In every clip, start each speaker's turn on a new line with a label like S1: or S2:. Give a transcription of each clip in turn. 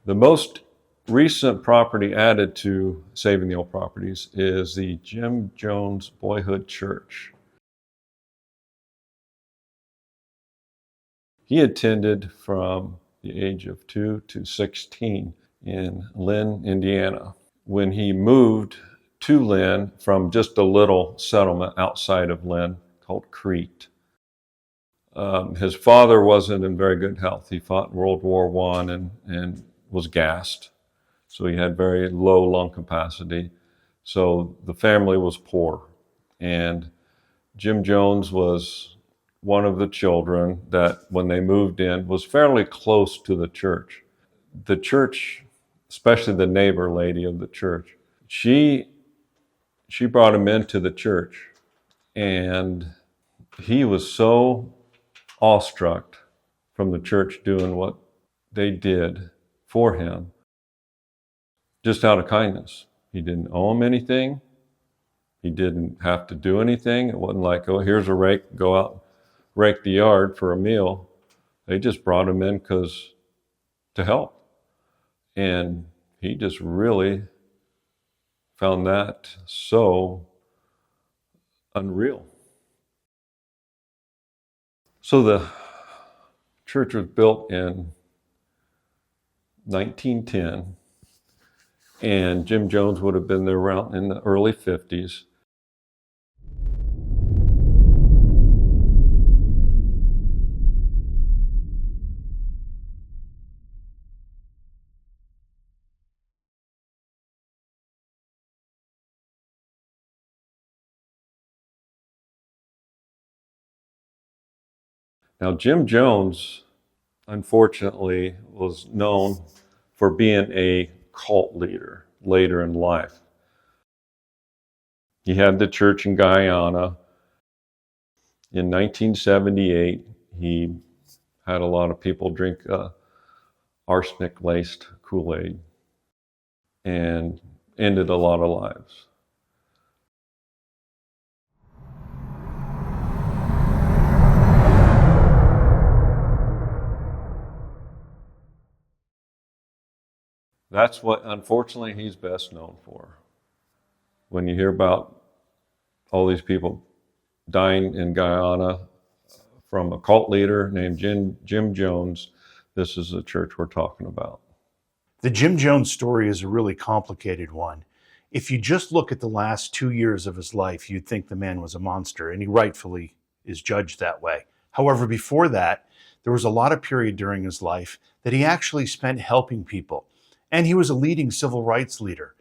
S1: The most recent property added to Saving the Old Properties is the Jim Jones Boyhood Church. He attended from the age of 2 to 16 in Lynn, Indiana. When he moved to Lynn from just a little settlement outside of Lynn called Crete, his father wasn't in very good health. He fought in World War I and was gassed. So he had very low lung capacity. So the family was poor. And Jim Jones was one of the children that, when they moved in, was fairly close to the church. The church, especially the neighbor lady of the church, she brought him into the church. And he was so awestruck from the church doing what they did for him, just out of kindness. He didn't owe him anything. He didn't have to do anything. It wasn't like, oh, here's a rake, go out, rake the yard for a meal. They just brought him in to help. And he just really found that so unreal. So the church was built in 1910, and Jim Jones would have been there around in the early 50s. Now, Jim Jones, unfortunately, was known for being a cult leader later in life. He had the church in Guyana. In 1978, he had a lot of people drink arsenic-laced Kool-Aid and ended a lot of lives. That's what, unfortunately, he's best known for. When you hear about all these people dying in Guyana from a cult leader named Jim Jones, this is the church we're talking about.
S2: The Jim Jones story is a really complicated one. If you just look at the last 2 years of his life, you'd think the man was a monster, and he rightfully is judged that way. However, before that, there was a lot of period during his life that he actually spent helping people. And he was a leading civil rights leader.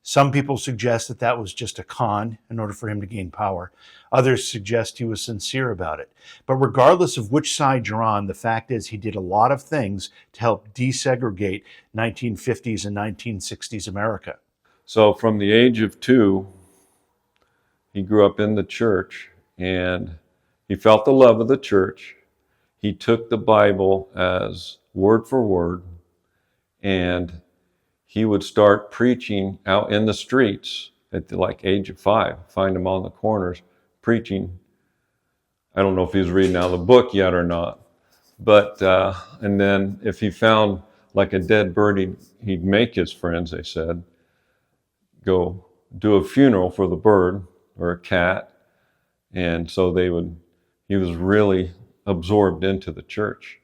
S2: Some people suggest that that was just a con in order for him to gain power. Others suggest he was sincere about it. But regardless of which side you're on, the fact is he did a lot of things to help desegregate 1950s and 1960s America.
S1: So from the age of 2, he grew up in the church, and he felt the love of the church. He took the Bible as word for word, and he would start preaching out in the streets at the age of 5. Find him on the corners preaching. I don't know if he was reading out of the book yet or not, but and then if he found like a dead bird, he'd make his friends, they said, go do a funeral for the bird or a cat, and so he was really absorbed into the church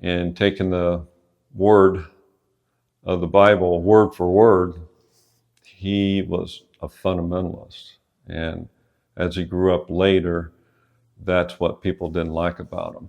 S1: and taking the word of the Bible word for word. He was a fundamentalist, and as he grew up later, that's what people didn't like about him.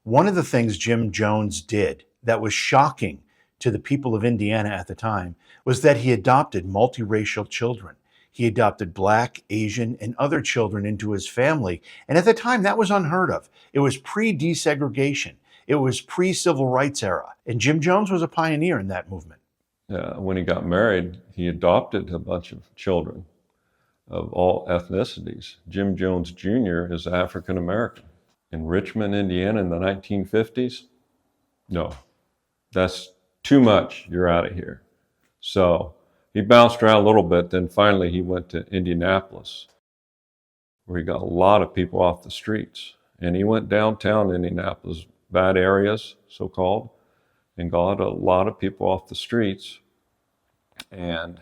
S2: One of the things Jim Jones did that was shocking to the people of Indiana at the time was that he adopted multiracial children. He adopted Black, Asian, and other children into his family. And at the time, that was unheard of. It was pre-desegregation. It was pre-civil rights era. And Jim Jones was a pioneer in that movement.
S1: When he got married, he adopted a bunch of children of all ethnicities. Jim Jones Jr. is African American. In Richmond, Indiana in the 1950s, no, that's too much. You're out of here. So he bounced around a little bit. Then finally he went to Indianapolis, where he got a lot of people off the streets. And he went downtown Indianapolis, bad areas, so-called, and got a lot of people off the streets. And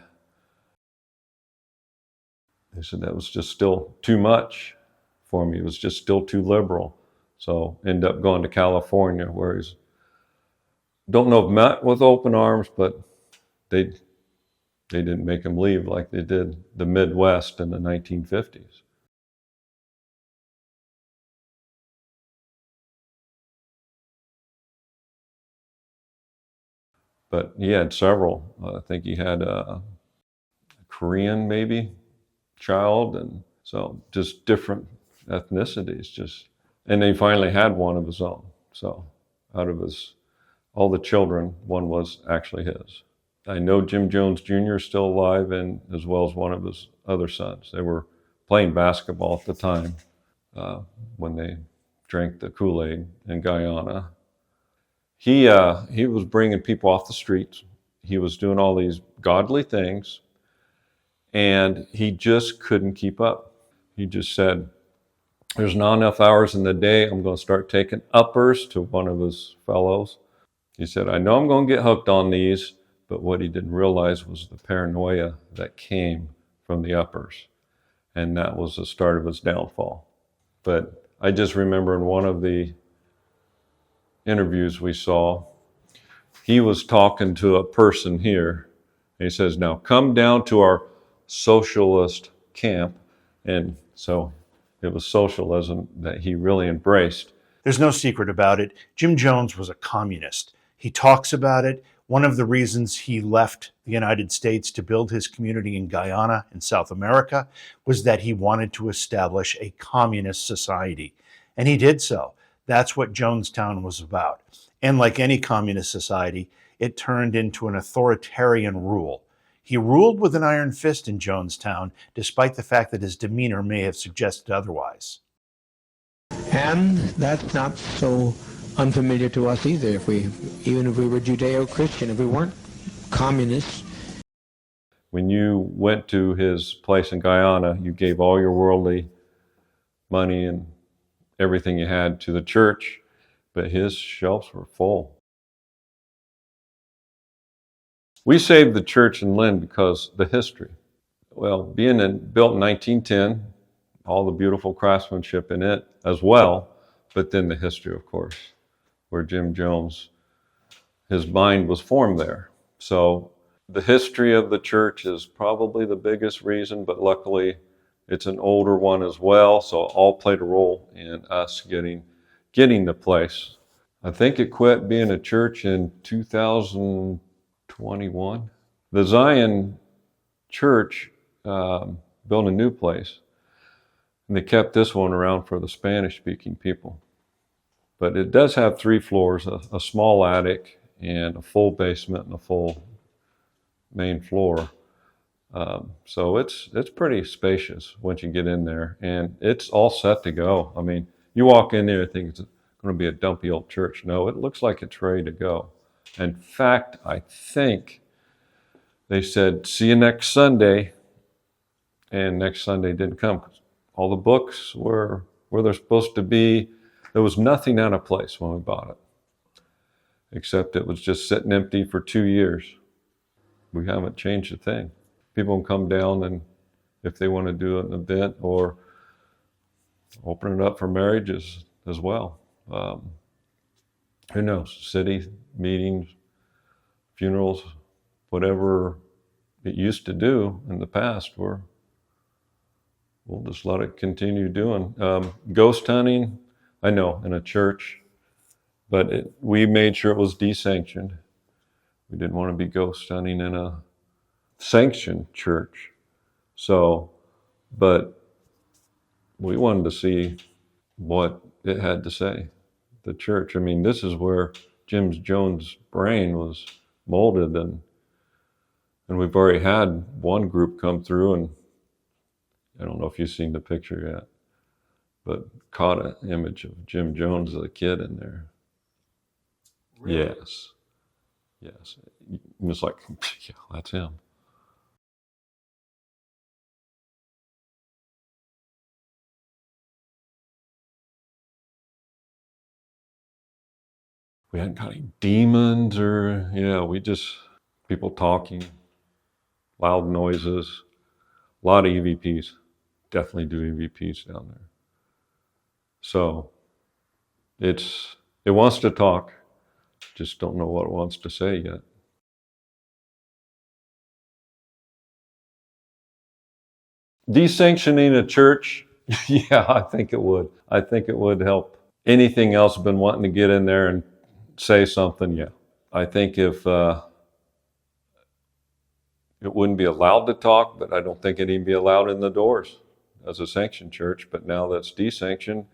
S1: they said that was just still too much for me. It was just still too liberal. So ended up going to California, where he's, don't know if met with open arms, but they didn't make him leave like they did the Midwest in the 1950s. But he had several. I think he had a Korean maybe child, and so just different ethnicities. Just, and he finally had one of his own. So out of all the children, one was actually his. I know Jim Jones Jr. is still alive, and as well as one of his other sons. They were playing basketball at the time when they drank the Kool-Aid in Guyana. He was bringing people off the streets. He was doing all these godly things, and he just couldn't keep up. He just said, there's not enough hours in the day. I'm going to start taking uppers to one of his fellows. He said, I know I'm going to get hooked on these, but what he didn't realize was the paranoia that came from the uppers. And that was the start of his downfall. But I just remember in one of the interviews we saw, he was talking to a person here. And he says, now come down to our socialist camp. And so it was socialism that he really embraced.
S2: There's no secret about it. Jim Jones was a communist. He talks about it. One of the reasons he left the United States to build his community in Guyana in South America was that he wanted to establish a communist society. And he did so. That's what Jonestown was about. And like any communist society, it turned into an authoritarian rule. He ruled with an iron fist in Jonestown, despite the fact that his demeanor may have suggested otherwise.
S3: And that's not so unfamiliar to us either. Even if we were Judeo-Christian, if we weren't communists.
S1: When you went to his place in Guyana, you gave all your worldly money and everything you had to the church, but his shelves were full. We saved the church in Lynn because the history. Well, built in 1910, all the beautiful craftsmanship in it as well, but then the history, of course, where Jim Jones, his mind was formed there. So the history of the church is probably the biggest reason, but luckily it's an older one as well, so all played a role in us getting the place. I think it quit being a church in 2021. The Zion Church built a new place, and they kept this one around for the Spanish-speaking people. But it does have 3 floors, a small attic, and a full basement and a full main floor. So it's pretty spacious once you get in there, and it's all set to go. I mean, you walk in there and think it's going to be a dumpy old church. No, it looks like it's ready to go. In fact, I think they said, see you next Sunday, and next Sunday didn't come because all the books were where they're supposed to be. There was nothing out of place when we bought it, except it was just sitting empty for 2 years. We haven't changed a thing. People can come down, and if they want to do an event or open it up for marriages as well. Who knows? City meetings, funerals, whatever it used to do in the past, we'll just let it continue doing. Ghost hunting, I know, in a church, but we made sure it was desanctioned. We didn't want to be ghost hunting in a sanctioned church. So, but we wanted to see what it had to say, the church. I mean, this is where Jim Jones' brain was molded, and we've already had one group come through, and I don't know if you've seen the picture yet, but caught an image of Jim Jones as a kid in there. Really? Yes. Yes. It was like, yeah, that's him. We hadn't got any demons we just, people talking, loud noises, a lot of EVPs. Definitely do EVPs down there. So it wants to talk, just don't know what it wants to say yet. Desanctioning a church, yeah, I think it would. I think it would help. Anything else been wanting to get in there and say something? Yeah. I think if it wouldn't be allowed to talk, but I don't think it'd even be allowed in the doors as a sanctioned church. But now that's desanctioned,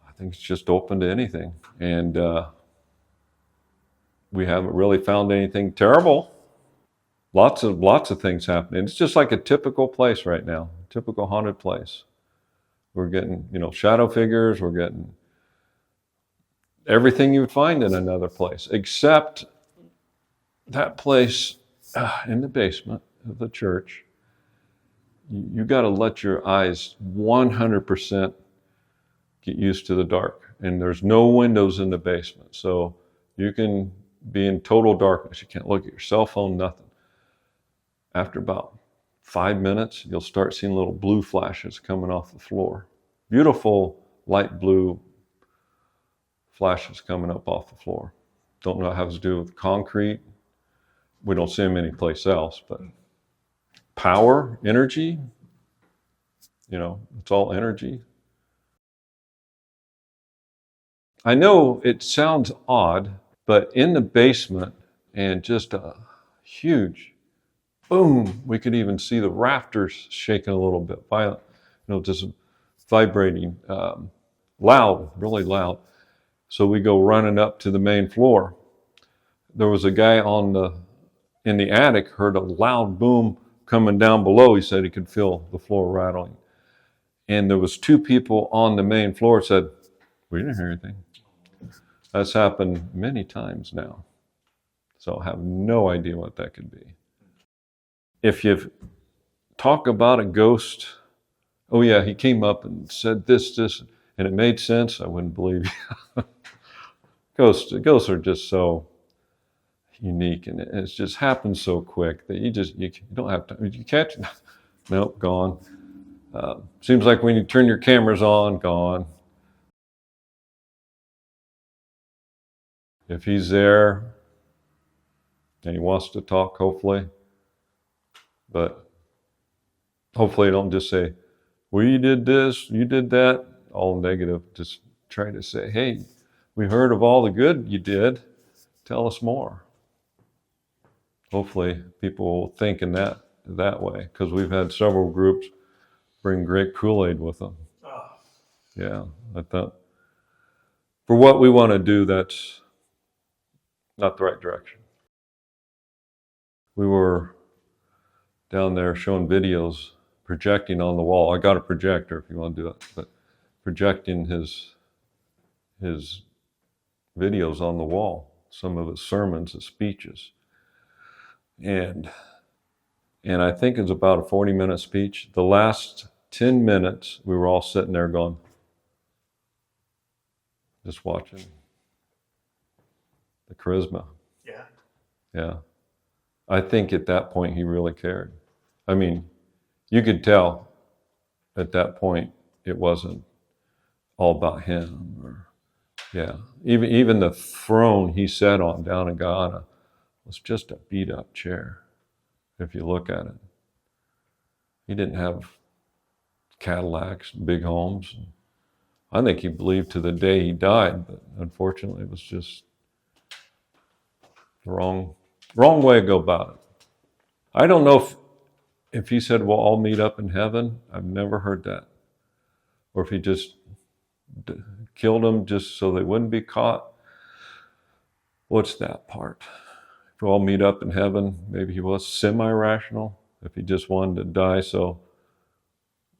S1: I think it's just open to anything. And we haven't really found anything terrible. Lots of things happening. It's just like a typical place right now, typical haunted place. We're getting, shadow figures. We're getting everything you would find in another place, except that place in the basement of the church. You got to let your eyes 100% get used to the dark. And there's no windows in the basement. So you can be in total darkness. You can't look at your cell phone, nothing. After about 5 minutes, you'll start seeing little blue flashes coming off the floor. Beautiful light blue flashes coming up off the floor. Don't know what it has to do with concrete. We don't see them anyplace else, but power, energy, it's all energy. I know it sounds odd, but in the basement and just a huge boom, we could even see the rafters shaking a little bit, violent, just vibrating, loud, really loud. So we go running up to the main floor. There was a guy in the attic, heard a loud boom coming down below. He said he could feel the floor rattling. And there was 2 people on the main floor said, we didn't hear anything. That's happened many times now. So I have no idea what that could be. If you talk about a ghost, oh yeah, he came up and said this, and it made sense, I wouldn't believe you. Ghosts are just so unique, and it just happens so quick that you don't have time. You catch it, nope, gone. Seems like when you turn your cameras on, gone. If he's there and he wants to talk, hopefully, but hopefully don't just say, well, you did this, you did that, all negative. Just try to say, hey, we heard of all the good you did. Tell us more. Hopefully people will think in that way, because we've had several groups bring great Kool-Aid with them. Oh. Yeah, I thought for what we want to do, that's not the right direction. We were down there showing videos, projecting on the wall. I got a projector if you want to do it, but projecting his videos on the wall, some of his sermons, his speeches. And I think it's about a 40-minute speech. The last 10 minutes, we were all sitting there going, just watching the charisma. Yeah. Yeah. I think at that point he really cared. I mean, you could tell at that point it wasn't all about him. Even the throne he sat on down in Guyana was just a beat up chair, if you look at it. He didn't have Cadillacs, big homes. I think he believed to the day he died, but unfortunately it was just the wrong way to go about it. I don't know if he said we'll all meet up in heaven. I've never heard that. Or if he just killed them just so they wouldn't be caught. What's that part? If we all meet up in heaven, maybe he was semi-rational. If he just wanted to die so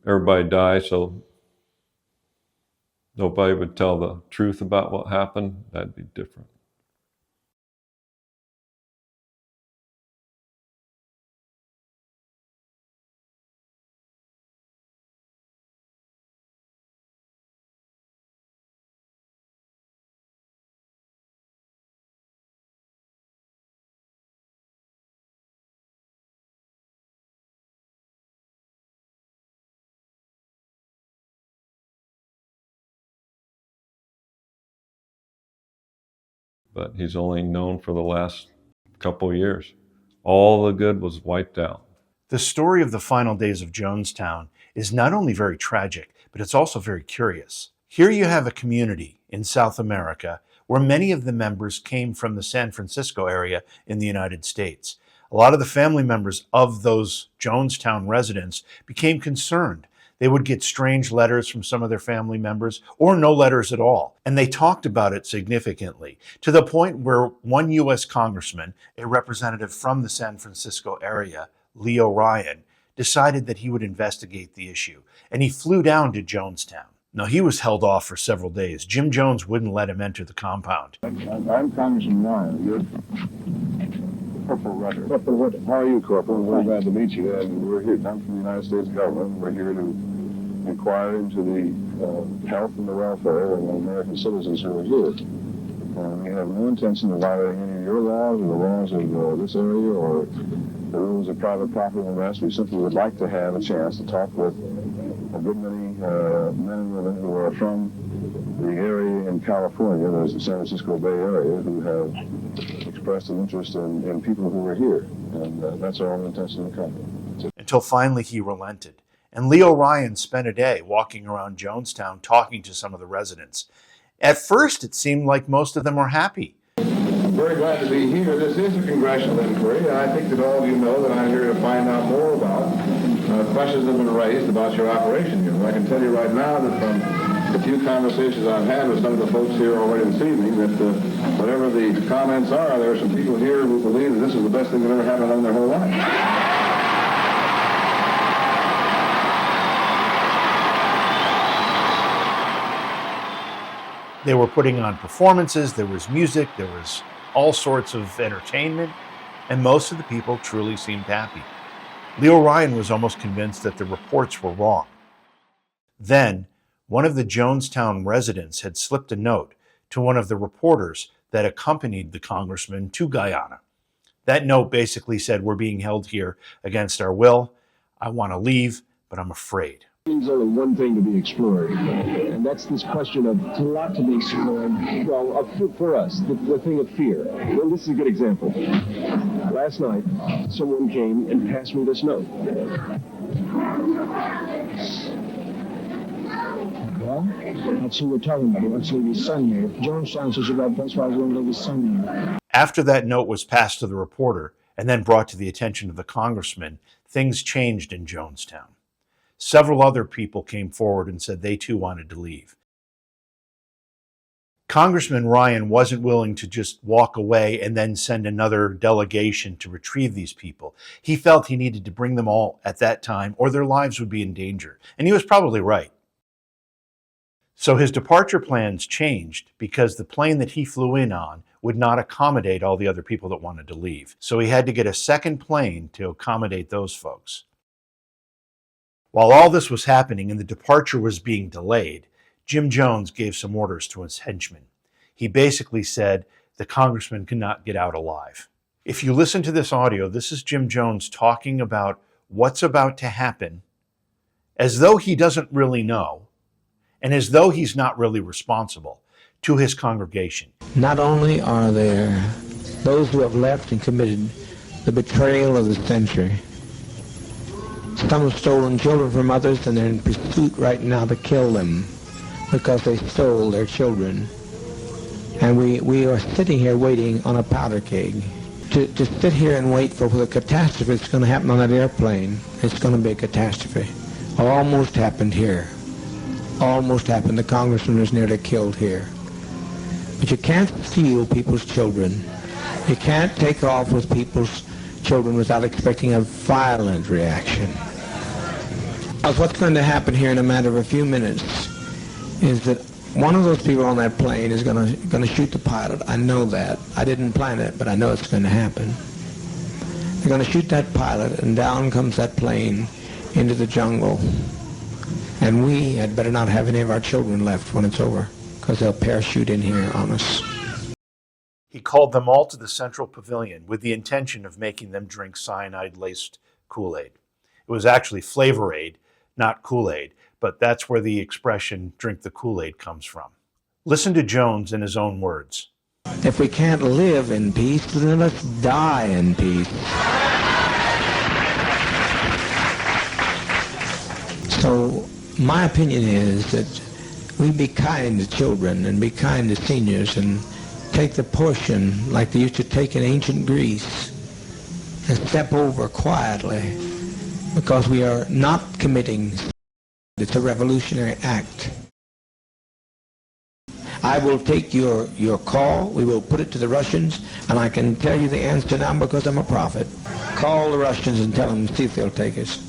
S1: everybody dies so nobody would tell the truth about what happened, that'd be different. but he's only known for the last couple of years. All the good was wiped out.
S2: The story of the final days of Jonestown is not only very tragic, but it's also very curious. Here you have a community in South America where many of the members came from the San Francisco area in the United States. A lot of the family members of those Jonestown residents became concerned. They would get strange letters from some of their family members, or no letters at all. And they talked about it significantly, to the point where one US Congressman, a representative from the San Francisco area, Leo Ryan, decided that he would investigate the issue. And he flew down to Jonestown. Now, he was held off for several days. Jim Jones wouldn't let him enter the compound.
S4: I'm Congressman Ryan. You're Corporal Rutter. Corporal Rutter. How are you, Corporal? We're glad to meet you. And we're here. I'm from the United States government. We're here to inquire into the health and the welfare of American citizens who are here. We have no intention of violating any of your laws or the laws of this area or the rules of private property and the rest. We simply would like to have a chance to talk with a good many men and women who are from the area in California, there's the San Francisco Bay Area, who have expressed an interest in people who are here. And that's our only intention to come.
S2: Until finally he relented. And Leo Ryan spent a day walking around Jonestown talking to some of the residents. At first, it seemed like most of them were happy.
S4: I'm very glad to be here. This is a congressional inquiry, and I think that all of you know that I'm here to find out more about questions that have been raised about your operation here. And I can tell you right now that from the few conversations I've had with some of the folks here already this evening, that whatever the comments are, there are some people here who believe that this is the best thing that ever happened in their whole life.
S2: They were putting on performances, there was music, there was all sorts of entertainment, and most of the people truly seemed happy. Leo Ryan was almost convinced that the reports were wrong. Then, one of the Jonestown residents had slipped a note to one of the reporters that accompanied the congressman to Guyana. That note basically said, "We're being held here against our will. I want to leave, but I'm afraid."
S5: There's only one thing to be explored, and that's this question of a lot to be explored. Well, for us, the thing of fear. Well, this is a good example. Last night, someone came and passed me this note. Well, that's who we're talking about. He wants to leave his son here. If Jonestown says about that's why he won't leave his son here.
S2: After that note was passed to the reporter and then brought to the attention of the congressman, things changed in Jonestown. Several other people came forward and said they too wanted to leave. Congressman Ryan wasn't willing to just walk away and then send another delegation to retrieve these people. He felt he needed to bring them all at that time or their lives would be in danger. And he was probably right. So his departure plans changed because the plane that he flew in on would not accommodate all the other people that wanted to leave. So he had to get a second plane to accommodate those folks. While all this was happening and the departure was being delayed, Jim Jones gave some orders to his henchmen. He basically said the congressman could not get out alive. If you listen to this audio, this is Jim Jones talking about what's about to happen as though he doesn't really know and as though he's not really responsible to his congregation.
S3: Not only are there those who have left and committed the betrayal of the century, some have stolen children from others and they're in pursuit right now to kill them because they stole their children. And we are sitting here waiting on a powder keg. To sit here and wait for the catastrophe that's going to happen on that airplane, it's going to be a catastrophe. Almost happened here. Almost happened. The congressman was nearly killed here. But you can't steal people's children. You can't take off with people's children without expecting a violent reaction. What's going to happen here in a matter of a few minutes is that one of those people on that plane is going to shoot the pilot. I know that. I didn't plan it, but I know it's going to happen. They're going to shoot that pilot, and down comes that plane into the jungle. And we had better not have any of our children left when it's over, because they'll parachute in here on us.
S2: He called them all to the central pavilion with the intention of making them drink cyanide-laced Kool-Aid. It was actually Flavor-Aid, not Kool-Aid, but that's where the expression drink the Kool-Aid comes from. Listen to Jones in his own words.
S3: If we can't live in peace, then let's die in peace. So my opinion is that we be kind to children and be kind to seniors and take the portion like they used to take in ancient Greece and step over quietly, because we are not committing. It's a revolutionary act. I will take your call. We will put it to the Russians, and I can tell you the answer now because I'm a prophet. Call the Russians and tell them, see if they'll take us.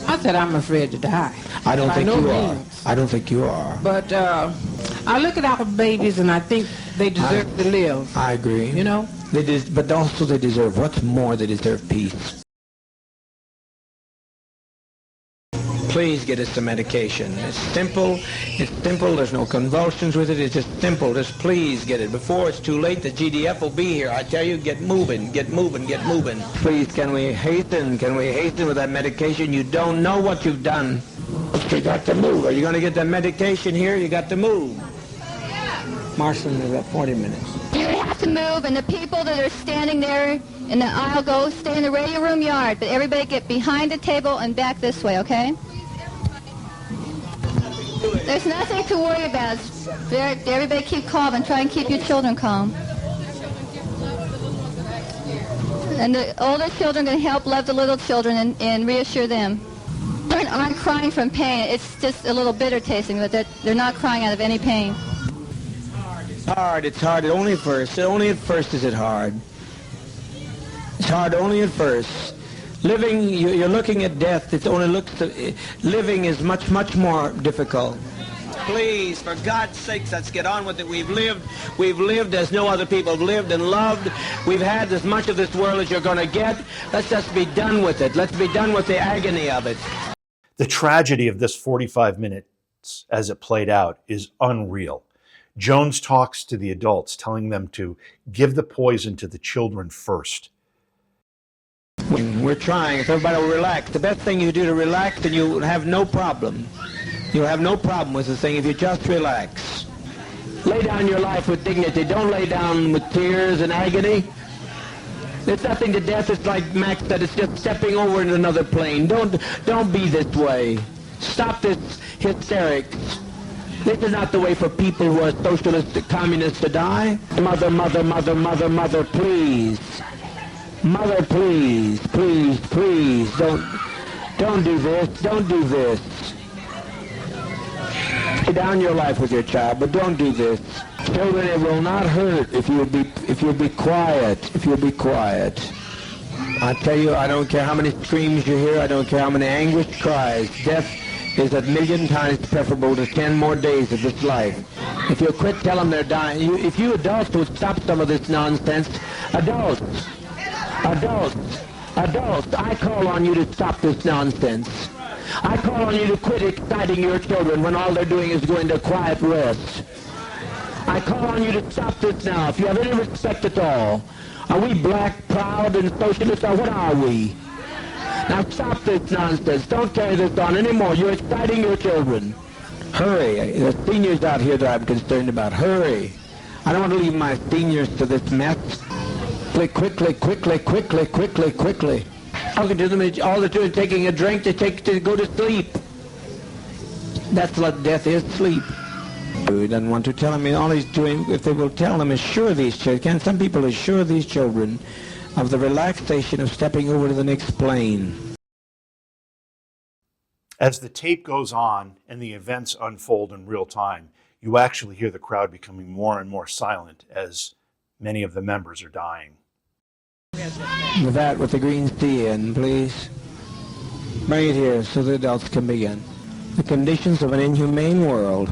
S6: I said I'm afraid to die.
S3: I don't think
S6: no
S3: you are.
S6: means.
S3: I don't think you are.
S6: But I look at our babies and I think they deserve to live.
S3: I agree.
S6: You know?
S3: But also they deserve, what's more, they deserve peace. Please get us some medication. It's simple. There's no convulsions with it. It's just simple. Just please get it. Before it's too late, the GDF will be here. I tell you, get moving, get moving, get moving. Please, can we hasten? Can we hasten with that medication? You don't know what you've done. You got to move. Are you going to get that medication here? You got to move. Marston, is about 40 minutes.
S7: You have to move, and the people that are standing there in the aisle go stay in the radio room yard, but everybody get behind the table and back this way, okay? There's nothing to worry about. Everybody keep calm and try and keep your children calm. And the older children can help love the little children and reassure them. Children aren't crying from pain. It's just a little bitter tasting, but they're not crying out of any pain.
S3: It's hard. Only at first. Only at first is it hard. It's hard only at first. Living, you're looking at death. It only looks. Living is much, much more difficult. Please, for God's sakes, let's get on with it. We've lived as no other people have lived and loved. We've had as much of this world as you're going to get. Let's just be done with it. Let's be done with the agony of it.
S2: The tragedy of this 45 minutes as it played out is unreal. Jones talks to the adults, telling them to give the poison to the children first.
S3: We're trying. If everybody will relax. The best thing you do to relax, and you have no problem. You'll have no problem with the thing if you just relax. Lay down your life with dignity. Don't lay down with tears and agony. There's nothing to death. It's like Max said, it's just stepping over into another plane. Don't be this way. Stop this hysterics. This is not the way for people who are socialist, communists to die. Mother, mother, mother, mother, mother, please. Mother, please, please, please, don't do this, don't do this. Lay down your life with your child, but don't do this. Children, it will not hurt if you'll be quiet, if you'll be quiet. I tell you, I don't care how many screams you hear, I don't care how many anguished cries. Death is a million times preferable to 10 more days of this life. If you'll quit telling them they're dying, if you adults would stop some of this nonsense, adults, I call on you to stop this nonsense. I call on you to quit exciting your children when all they're doing is going to quiet rest. I call on you to stop this now. If you have any respect at all, are we black, proud, and socialist, or what are we? Now stop this nonsense. Don't carry this on anymore. You're exciting your children. Hurry. The seniors out here that I'm concerned about. Hurry. I don't want to leave my seniors to this mess. Quickly. Talking to them, all they're doing is taking a drink to go to sleep. That's what death is, sleep. He doesn't want to tell me. All he's doing, if they will tell him, assure these children. Can some people assure these children of the relaxation of stepping over to the next plane?
S2: As the tape goes on and the events unfold in real time, you actually hear the crowd becoming more and more silent as many of the members are dying.
S3: With that, with the green tea in, please. Bring it here so the adults can begin. The conditions of an inhumane world.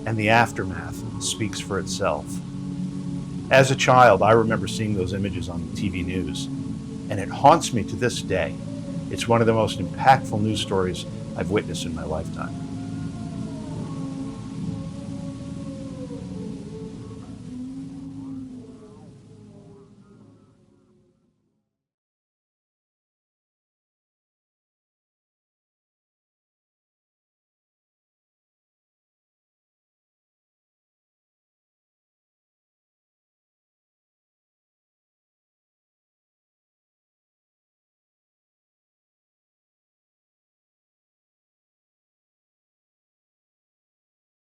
S2: and the aftermath speaks for itself. As a child, I remember seeing those images on TV news, and it haunts me to this day. It's one of the most impactful news stories I've witnessed in my lifetime.